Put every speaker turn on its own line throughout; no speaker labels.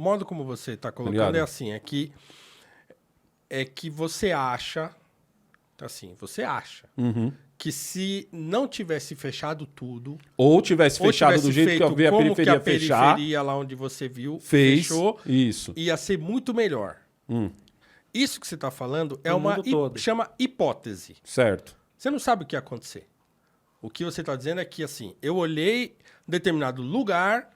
modo como você tá colocando é assim, é que você acha, assim, que se não tivesse fechado tudo...
Ou tivesse fechado do jeito que eu vi a periferia fechar...
a periferia lá onde você viu,
fechou, isso.
Ia ser muito melhor. Isso que você está falando é chama hipótese.
Certo.
Você não sabe o que ia acontecer. O que você está dizendo é que, assim, eu olhei determinado lugar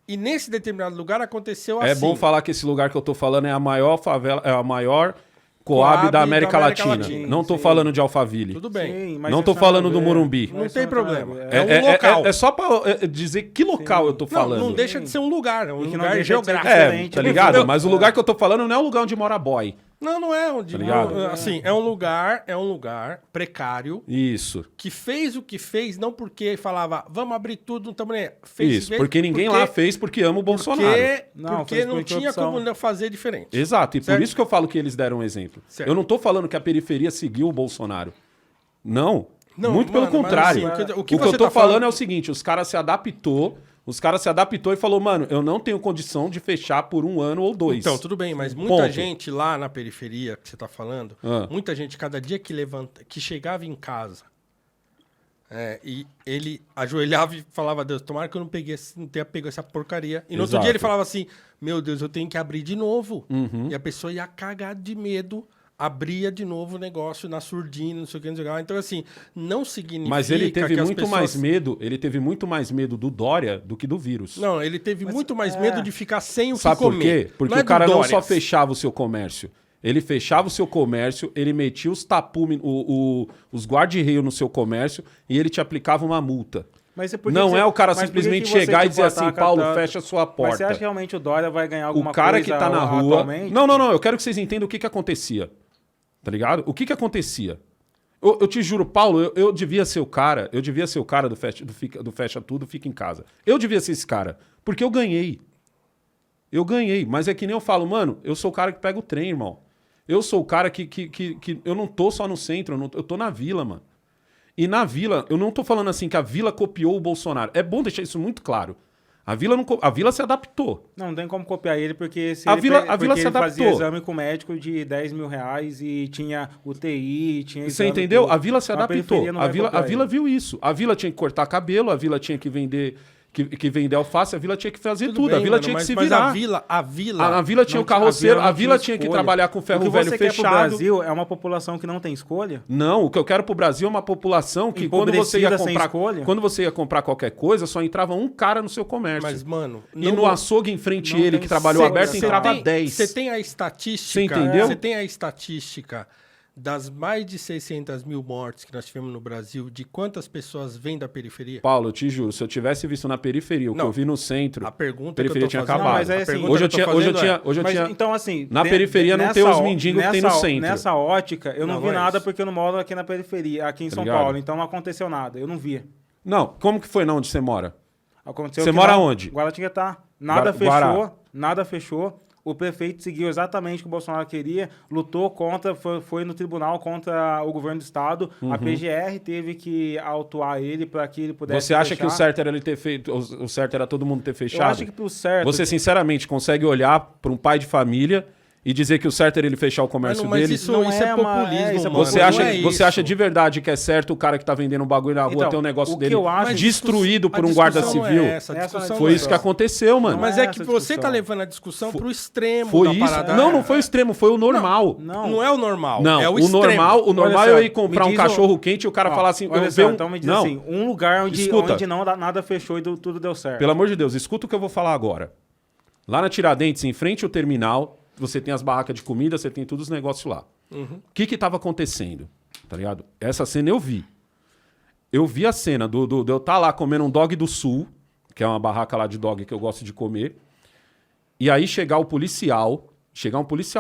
e nesse determinado lugar aconteceu assim.
É bom falar que esse lugar que eu tô falando é a maior favela, é a maior Coab da América Latina. Não tô falando de Alphaville.
Tudo bem.
Sim, não tô falando do Morumbi.
Não tem problema.
É um local. É só pra dizer que local eu tô falando.
Não deixa de ser um lugar. É um lugar
geográfico. Tá ligado? Mas o lugar que eu tô falando não é o lugar onde mora boy.
Não é onde... Assim, é um lugar precário.
Isso.
Que fez o que fez, não porque falava, vamos abrir tudo, não estamos nem...
Isso, porque ninguém lá fez porque ama o Bolsonaro.
Porque não tinha como fazer diferente.
Exato, e por isso que eu falo que eles deram um exemplo.
Certo.
Eu não tô falando que a periferia seguiu o Bolsonaro. Não, muito pelo contrário.
Assim,
o que eu tô falando é o seguinte, os caras se adaptou e falou, mano, eu não tenho condição de fechar por 1 ano ou 2.
Então, tudo bem, mas muita gente lá na periferia que você tá falando, muita gente, cada dia que chegava em casa, e ele ajoelhava e falava, Deus, tomara que eu não tenha pego essa porcaria. E no outro dia ele falava assim, meu Deus, eu tenho que abrir de novo. E a pessoa ia cagar de medo, abria de novo o negócio na surdina, não sei o que, não sei o que. Então, assim, não significa.
Mas ele teve muito mais medo. Ele teve muito mais medo do Dória do que do vírus.
Não, ele teve muito mais medo de ficar sem o que
comer. Sabe por quê? Porque o cara não só fechava o seu comércio. Ele fechava o seu comércio, ele metia os tapumes, os guarda-reio no seu comércio e ele te aplicava uma multa. Não é o cara simplesmente chegar e dizer assim, Paulo, fecha a sua porta. Mas
você acha que realmente o Dória vai ganhar alguma coisa?
O cara que tá na rua... Atualmente? Não, eu quero que vocês entendam o que acontecia. Tá ligado? O que acontecia? Eu te juro, Paulo, eu devia ser o cara, do fecha tudo, fica em casa. Eu devia ser esse cara, porque eu ganhei. Mas é que nem eu falo, mano, eu sou o cara que pega o trem, irmão. Eu sou o cara que eu não tô só no centro, eu tô na vila, mano. E na vila, eu não tô falando assim que a vila copiou o Bolsonaro. É bom deixar isso muito claro. A vila se adaptou.
Não tem como copiar ele, porque
a vila se adaptou.
Fazia exame com médico de 10 mil reais e tinha UTI, tinha...
Você entendeu? A vila se adaptou. A vila viu isso. A vila tinha que cortar cabelo, a vila tinha que vender... Que vender alface, a vila tinha que fazer tudo.
Bem,
a vila tinha que se virar.
A
vila tinha o carroceiro, a vila tinha que trabalhar com ferro velho fechado. O que você quer pro
Brasil é uma população que não tem escolha?
Não, o que eu quero pro Brasil é uma população que quando você ia comprar qualquer coisa, só entrava um cara no seu comércio.
Mas, mano...
E no açougue em frente ele, que trabalhou aberto, entrava 10.
Você tem a estatística...
Você entendeu?
Você tem a estatística das mais de 600 mil mortes que nós tivemos no Brasil, de quantas pessoas vêm da periferia?
Paulo, eu te juro, se eu tivesse visto na periferia o que eu vi no centro,
a pergunta
periferia tinha acabado.
Não, mas é assim,
hoje eu tinha.
Então, assim,
na periferia não tem os mendigos que tem no centro.
Nessa ótica, eu não vi nada porque eu não moro aqui na periferia, aqui em São Paulo. Então não aconteceu nada. Eu não via.
Não, como que foi onde você mora?
Aconteceu
você mora onde?
Guaratinguetá. Nada fechou. O prefeito seguiu exatamente o que o Bolsonaro queria, lutou contra, foi no tribunal contra o governo do estado. A PGR teve que autuar ele para que ele pudesse
Você acha fechar. Que o certo era ele ter feito, o certo era todo mundo ter fechado? Eu
acho que pro certo...
Você sinceramente consegue olhar para um pai de família e dizer que o certo era ele fechar o comércio dele?
Mas isso é populismo, mano.
Você acha de verdade que é certo o cara que tá vendendo um bagulho na rua ter um negócio dele destruído por um guarda civil? Foi isso que aconteceu, mano.
Mas é que você tá levando a discussão pro extremo
foi
da
isso?
parada.
Não foi o extremo, foi o normal.
Não é o normal,
não,
é o extremo.
O normal é eu ir comprar um cachorro quente e o cara falar assim...
Então me diz assim, um lugar onde não nada fechou e tudo deu certo.
Pelo amor de Deus, escuta o que eu vou falar agora. Lá na Tiradentes, em frente ao terminal... Você tem as barracas de comida, você tem todos os negócios lá. O que estava acontecendo? Tá ligado? Essa cena eu vi. Eu vi a cena de eu estar lá comendo um dog do sul, que é uma barraca lá de dog que eu gosto de comer, e aí chegar um policial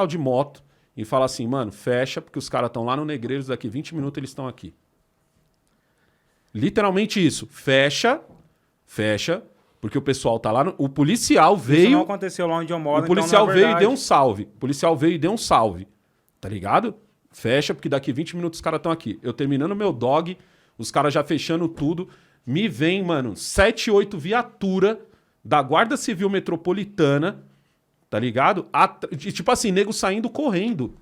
de moto e falar assim, mano, fecha, porque os caras estão lá no Negreiros, daqui 20 minutos eles estão aqui. Literalmente isso. Fecha, porque o pessoal tá lá... O policial veio... Isso
não aconteceu lá onde eu moro,
O policial veio e deu um salve. O policial veio e deu um salve. Tá ligado? Fecha, porque daqui 20 minutos os caras estão aqui. Eu terminando meu dog, os caras já fechando tudo. Me vem, mano, 7, 8 viatura da Guarda Civil Metropolitana, tá ligado? Tipo assim, nego saindo correndo.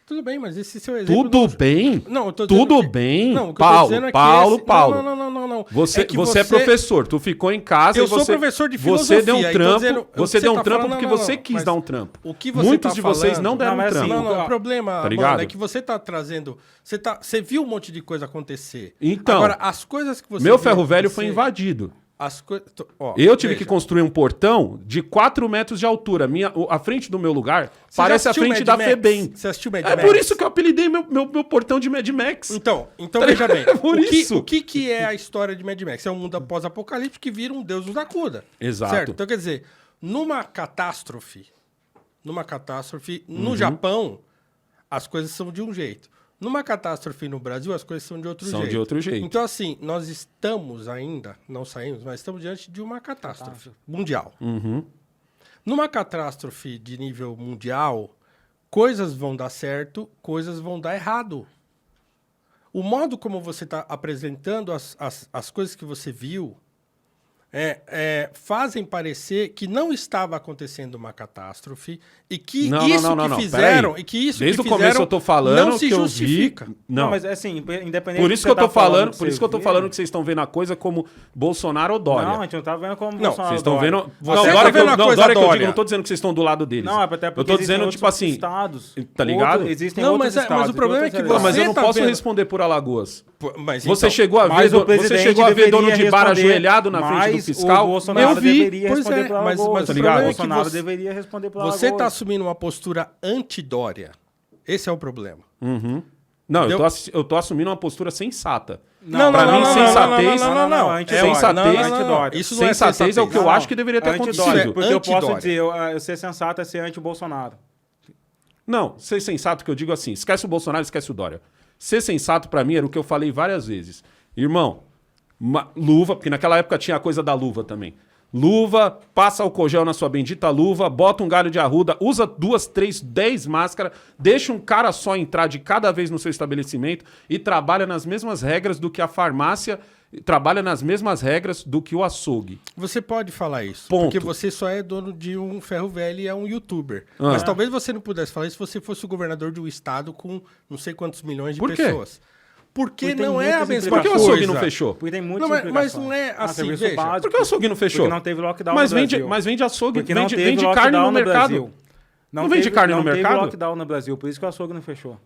Tudo bem, mas esse seu exemplo...
Tudo bem?
Não, eu tô dizendo
Tudo
que...
bem?
Não, o que eu tô dizendo é que
Paulo.
Não.
Você é professor, tu ficou em casa
eu
e você...
sou professor de filosofia.
Você deu um trampo,
dizendo,
você deu um
tá
trampo
falando,
porque você quis dar um trampo.
O que você
Muitos
tá
de vocês
falando,
não deram um trampo.
Não, o problema,
tá ligado?
mano, é que você tá trazendo... Você viu um monte de coisa acontecer.
Então,
agora, as coisas que você
meu ferro velho foi invadido. Eu tive que construir um portão de 4 metros de altura. A frente do meu lugar parece a frente da FEBEM.
Você assistiu Mad Max?
É por isso que eu apelidei meu portão de Mad Max.
Então veja bem.
O
que é a história de Mad Max? É um mundo pós-apocalíptico que vira um deus nos acuda.
Exato.
Certo? Então, quer dizer, numa catástrofe, no Japão, as coisas são de um jeito. Numa catástrofe no Brasil, as coisas são de outro jeito. Então, assim, nós estamos ainda, não saímos, mas estamos diante de uma catástrofe mundial. Numa catástrofe de nível mundial, coisas vão dar certo, coisas vão dar errado. O modo como você está apresentando as coisas que você viu fazem parecer que não estava acontecendo uma catástrofe e que fizeram e que isso
desde
que
o começo eu tô falando
não se
que
justifica.
Eu vi... Não,
mas assim, independente.
Por isso que eu tô falando, por isso que eu tô falando que vocês estão vendo a coisa como Bolsonaro ou Dória.
Não, a gente não tá vendo como
não,
Bolsonaro.
Vocês estão vendo.
Dória que eu
digo, não tô dizendo que vocês estão do lado deles.
Não, até porque
eu tô dizendo tipo assim,
estados,
tá ligado?
Existem outros estados.
Mas o problema é que você
mas eu não posso responder por Alagoas.
Mas
você chegou a ver dono de bar ajoelhado na frente do fiscal?
Eu vi.
Mas o
problema é que Bolsonaro deveria responder pela
Você está assumindo uma postura anti-Dória. Esse é o problema.
Não, eu tô assumindo uma postura sensata.
Pra mim, sensatez...
Isso não é sensatez, é o que eu acho que deveria ter acontecido.
Porque eu posso dizer, eu ser sensato é ser anti-Bolsonaro.
Não, ser sensato que eu digo assim, esquece o Bolsonaro, esquece o Dória. Ser sensato pra mim era o que eu falei várias vezes. Irmão, luva, porque naquela época tinha a coisa da luva também. Luva, passa álcool gel na sua bendita luva, bota um galho de arruda, usa 2, 3, 10 máscaras, deixa um cara só entrar de cada vez no seu estabelecimento e trabalha nas mesmas regras do que a farmácia, trabalha nas mesmas regras do que o açougue.
Você pode falar isso,
Ponto.
porque você só é dono de um ferro velho e é um youtuber. Mas talvez você não pudesse falar isso se você fosse o governador de um estado com não sei quantos milhões de pessoas. Porque não é a mesma coisa.
Por que o açougue não fechou?
Porque tem muitas
mas não é assim, veja.
Por que o açougue não fechou?
Porque não teve lockdown no Brasil.
Mas vende açougue,
porque não
vende carne no mercado. Não vende carne no mercado?
Não teve lockdown no Brasil, por isso que o açougue não fechou.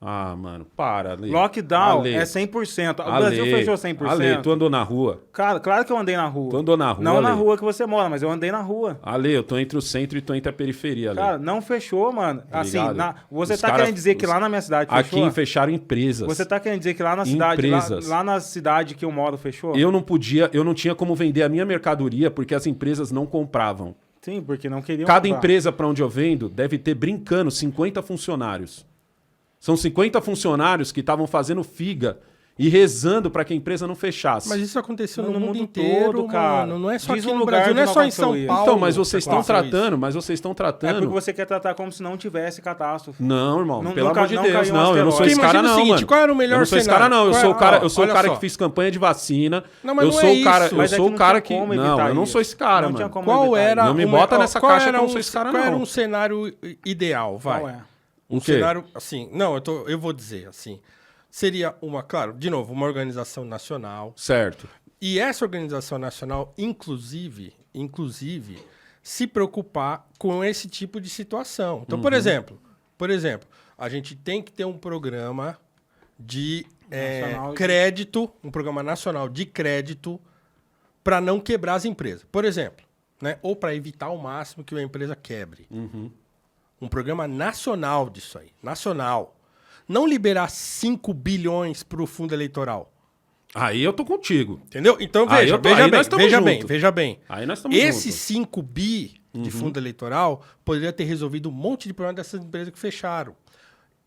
Ah, mano, para, Ale.
Lockdown é 100%. O Brasil fechou 100%.
Ale, tu andou na rua?
Cara, claro que eu andei na rua.
Tu andou na rua,
não
Ale.
Na rua que você mora, mas eu andei na rua.
Ale, eu tô entre o centro e tô entre a periferia, Ale.
Cara, não fechou, mano.
Tá
assim, você tá querendo dizer que lá na minha cidade
fechou? Aqui fecharam empresas.
Você tá querendo dizer que lá na cidade, lá na cidade que eu moro, fechou?
Eu não tinha como vender a minha mercadoria porque as empresas não compravam.
Sim, porque não queriam
Cada empresa para onde eu vendo deve ter, brincando, 50 funcionários. São 50 funcionários que estavam fazendo figa e rezando para que a empresa não fechasse.
Mas isso aconteceu no mundo inteiro, todo, cara. Mano. Não é só aqui no Brasil, não é só em São Paulo.
Então, mas vocês estão tratando,
É porque você quer tratar como se não tivesse catástrofe.
Não, irmão, pelo amor de Deus. Não, eu não sou esse cara não, mano.
Qual era o melhor cenário?
Eu não sou esse cara não, eu sou o cara que fiz campanha de vacina.
Não, mas não é isso.
Eu sou o cara que... Não, eu não sou esse cara, mano.
Qual era...
Não me bota nessa caixa que eu não sou esse cara não.
Qual era um cenário ideal, vai?
Qual é?
Um cenário, assim... Não, eu vou dizer, assim... Seria claro, de novo, uma organização nacional.
Certo.
E essa organização nacional, inclusive, se preocupar com esse tipo de situação. Então, por exemplo, a gente tem que ter um programa de crédito, um programa nacional de crédito para não quebrar as empresas. Por exemplo, né? Ou para evitar ao máximo que uma empresa quebre. Um programa nacional disso aí. Nacional. Não liberar 5 bilhões para o fundo eleitoral.
Aí eu tô contigo.
Entendeu? Então veja bem.
Aí nós estamos
Esse 5 bi de fundo eleitoral poderia ter resolvido um monte de problema dessas empresas que fecharam.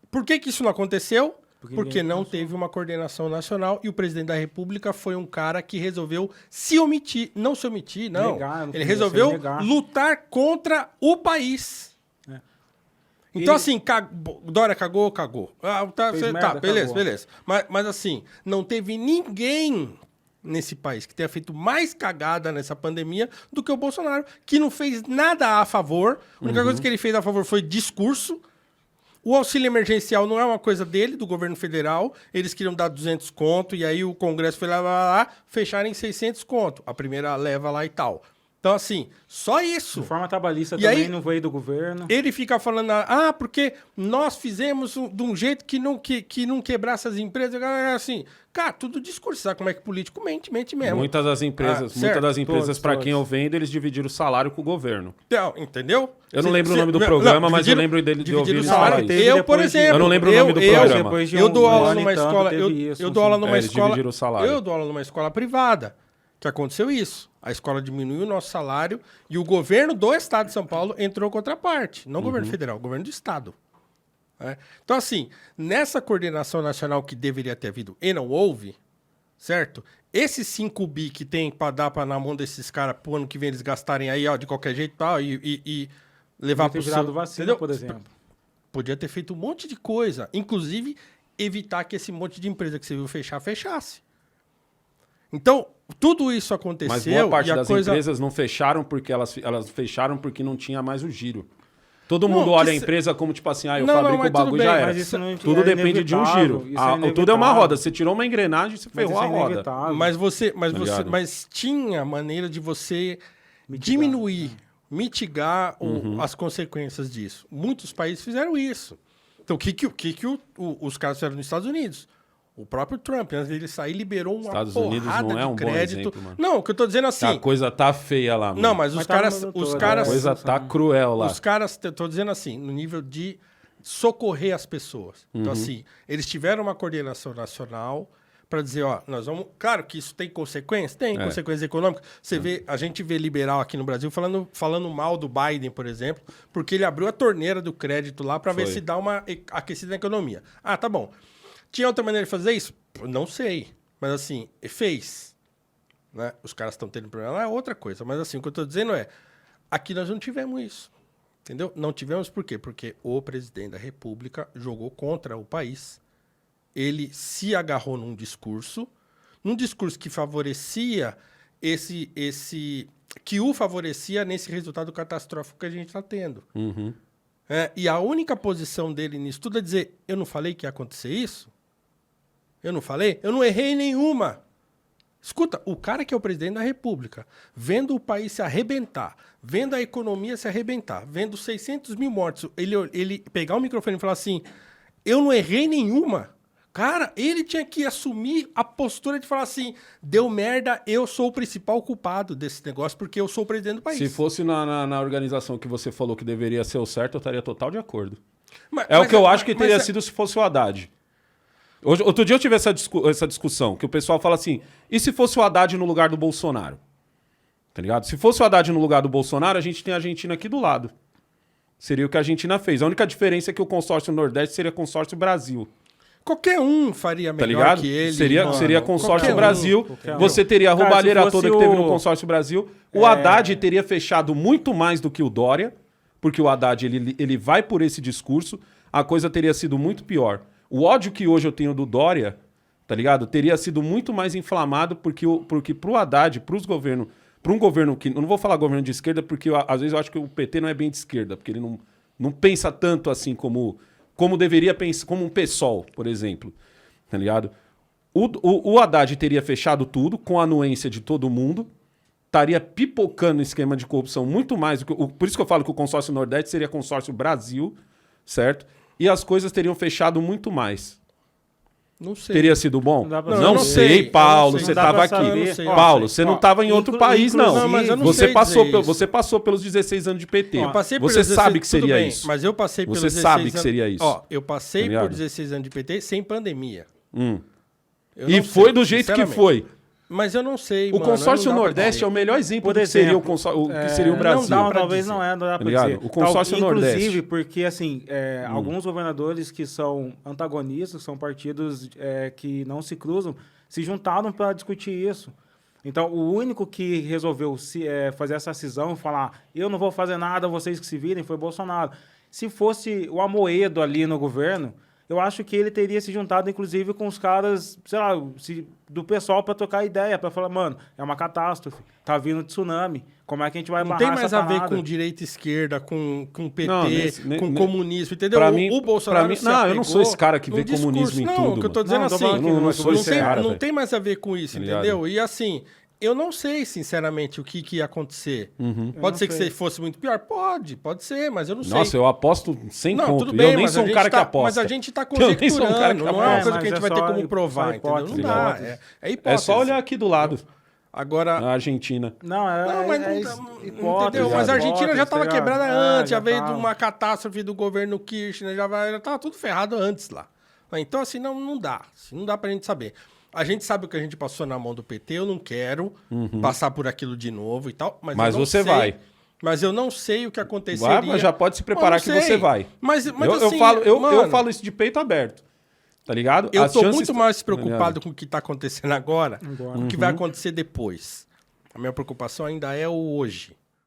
Por que isso não aconteceu? Porque não teve uma coordenação nacional e o presidente da República foi um cara que resolveu se omitir. Não se omitir, não. Ele resolveu lutar contra o país. Então, assim, Dória cagou. Beleza. Mas assim, não teve ninguém nesse país que tenha feito mais cagada nessa pandemia do que o Bolsonaro, que não fez nada a favor. A única coisa que ele fez a favor foi discurso. O auxílio emergencial não é uma coisa dele, do governo federal. Eles queriam dar 200 conto, e aí o Congresso foi lá, fecharam em 600 conto. A primeira leva lá e tal. Então, assim, só isso.
Reforma trabalhista
E
também
aí,
não veio do governo.
Ele fica falando, porque nós fizemos de um jeito que não quebrasse as empresas. Assim, cara, tudo discurso. Sabe como é que político mente mesmo.
Muitas das empresas para quem eu vendo, eles dividiram o salário com o governo.
Então, entendeu?
Eu não lembro o nome do programa, mas eu lembro dele de ouvir ele falar isso.
Eu, por exemplo...
Eu não lembro o nome do programa.
Eu dou aula numa escola... Eu dou aula numa escola...
Dividiram o salário.
Eu dou aula numa escola privada. Que aconteceu isso. A escola diminuiu o nosso salário e o governo do estado de São Paulo entrou contra a parte. Não o governo federal, o governo do estado. Então, assim, nessa coordenação nacional que deveria ter havido e não houve, certo? Esses 5 bi que tem para dar na mão desses caras pro ano que vem eles gastarem aí, ó, de qualquer jeito tal, e levar pro
virado vacina, por exemplo.
Podia ter feito um monte de coisa. Inclusive, evitar que esse monte de empresa que você viu fechar, fechasse. Então, tudo isso aconteceu.
Mas boa parte das empresas não fecharam porque elas fecharam porque não tinha mais o giro. Todo mundo olha a empresa como tipo assim, eu fabrico o bagulho e já era. Tudo depende de um giro. Tudo é uma roda. Você tirou uma engrenagem, você ferrou a roda.
Mas tinha maneira de você diminuir, mitigar as consequências disso. Muitos países fizeram isso. Então, o que os caras fizeram nos Estados Unidos? O próprio Trump, antes dele sair, liberou uma
Estados
porrada
Unidos não é um
de crédito.
bom exemplo, mano.
Não, o que eu tô dizendo assim...
A coisa tá feia lá, mano.
Não, mas os caras...
A coisa tá cruel lá.
Os caras, tô dizendo assim, no nível de socorrer as pessoas. Então, assim, eles tiveram uma coordenação nacional para dizer, ó, nós vamos... Claro que isso tem consequências? Tem consequências econômicas. A gente vê liberal aqui no Brasil falando mal do Biden, por exemplo, porque ele abriu a torneira do crédito lá para ver se dá uma aquecida na economia. Tá bom. Tinha outra maneira de fazer isso? Não sei. Mas assim, fez. Né? Os caras estão tendo problema lá, é outra coisa. Mas assim, o que eu estou dizendo é, aqui nós não tivemos isso. Entendeu? Não tivemos por quê? Porque o presidente da República jogou contra o país. Ele se agarrou num discurso que favorecia que o favorecia nesse resultado catastrófico que a gente está tendo. E a única posição dele nisso tudo é dizer, eu não falei que ia acontecer isso? Eu não falei? Eu não errei nenhuma. Escuta, o cara que é o presidente da República, vendo o país se arrebentar, vendo a economia se arrebentar, vendo 600 mil mortos, ele pegar o microfone e falar assim, eu não errei nenhuma. Cara, ele tinha que assumir a postura de falar assim, deu merda, eu sou o principal culpado desse negócio, porque eu sou o presidente do país.
Se fosse na organização que você falou que deveria ser o certo, eu estaria total de acordo. O que eu acho que teria sido se fosse o Haddad. Outro dia eu tive essa discussão, que o pessoal fala assim, e se fosse o Haddad no lugar do Bolsonaro? Tá ligado? Se fosse o Haddad no lugar do Bolsonaro, a gente tem a Argentina aqui do lado. Seria o que a Argentina fez. A única diferença é que o consórcio Nordeste seria consórcio Brasil.
Qualquer um faria melhor que ele.
Seria consórcio Brasil. Você teria a roubalheira toda que teve no consórcio Brasil. O Haddad teria fechado muito mais do que o Dória, porque o Haddad ele vai por esse discurso. A coisa teria sido muito pior. O ódio que hoje eu tenho do Dória, tá ligado? Teria sido muito mais inflamado porque pro Haddad, para um governo que... Eu não vou falar governo de esquerda, porque às vezes eu acho que o PT não é bem de esquerda, porque ele não pensa tanto assim como deveria pensar, como um PSOL, por exemplo, tá ligado? O Haddad teria fechado tudo com a anuência de todo mundo, estaria pipocando esquema de corrupção muito mais do que... Por isso que eu falo que o consórcio Nordeste seria consórcio Brasil, certo? E as coisas teriam fechado muito mais.
Não sei.
Teria sido bom?
Não sei,
Paulo, você estava aqui. Paulo, você não estava em outro país, não.
Mas eu não
você
sei
passou pelos 16 anos de PT.
Você
sabe que seria isso.
Mas eu passei pelos
16 anos. Você sabe que seria isso.
Eu passei por 16 anos de PT sem pandemia.
E foi do jeito que foi.
Mas eu não sei,
O consórcio Nordeste é o melhor exemplo do que seria o Brasil.
Talvez não dá pra dizer.
O consórcio Nordeste.
Inclusive, porque assim, alguns governadores que são antagonistas, são partidos que não se cruzam, se juntaram para discutir isso. Então, o único que resolveu fazer essa cisão e falar, eu não vou fazer nada, vocês que se virem, foi Bolsonaro. Se fosse o Amoedo ali no governo, eu acho que ele teria se juntado, inclusive, com os caras, sei lá, do pessoal para trocar ideia, para falar, mano, é uma catástrofe, tá vindo tsunami, como é que a gente vai barrar essa
Não tem mais a ver
parada?
com direita e esquerda, com PT,
não,
com comunismo, entendeu?
O
Bolsonaro
eu não sou esse cara que vê comunismo em tudo.
Não, o que eu tô dizendo assim, não tem mais a ver com isso, entendeu? E assim, eu não sei, sinceramente, o que ia acontecer. Pode ser que fosse muito pior? Pode ser, mas eu não sei.
Nossa, eu aposto sem conto.
Tudo bem,
eu nem sou um cara que aposta.
Mas a gente tá conjecturando, não é uma coisa que a gente vai ter como provar, entendeu?
Hipótese,
Não dá, é hipótese.
É só olhar aqui do lado.
Agora...
A Argentina.
Entendeu? Mas a Argentina já estava quebrada antes, já veio de uma catástrofe do governo Kirchner, já estava tudo ferrado antes lá. Então, assim, não dá. Não dá pra gente saber. A gente sabe o que a gente passou na mão do PT, eu não quero passar por aquilo de novo e tal. Mas
você vai.
Mas eu não sei o que aconteceria.
Mas já pode se preparar que você vai.
Mas
eu
assim,
eu falo isso de peito aberto. Tá ligado?
Eu tô muito mais preocupado com o que tá acontecendo agora, com o que vai acontecer depois. A minha preocupação ainda é o hoje.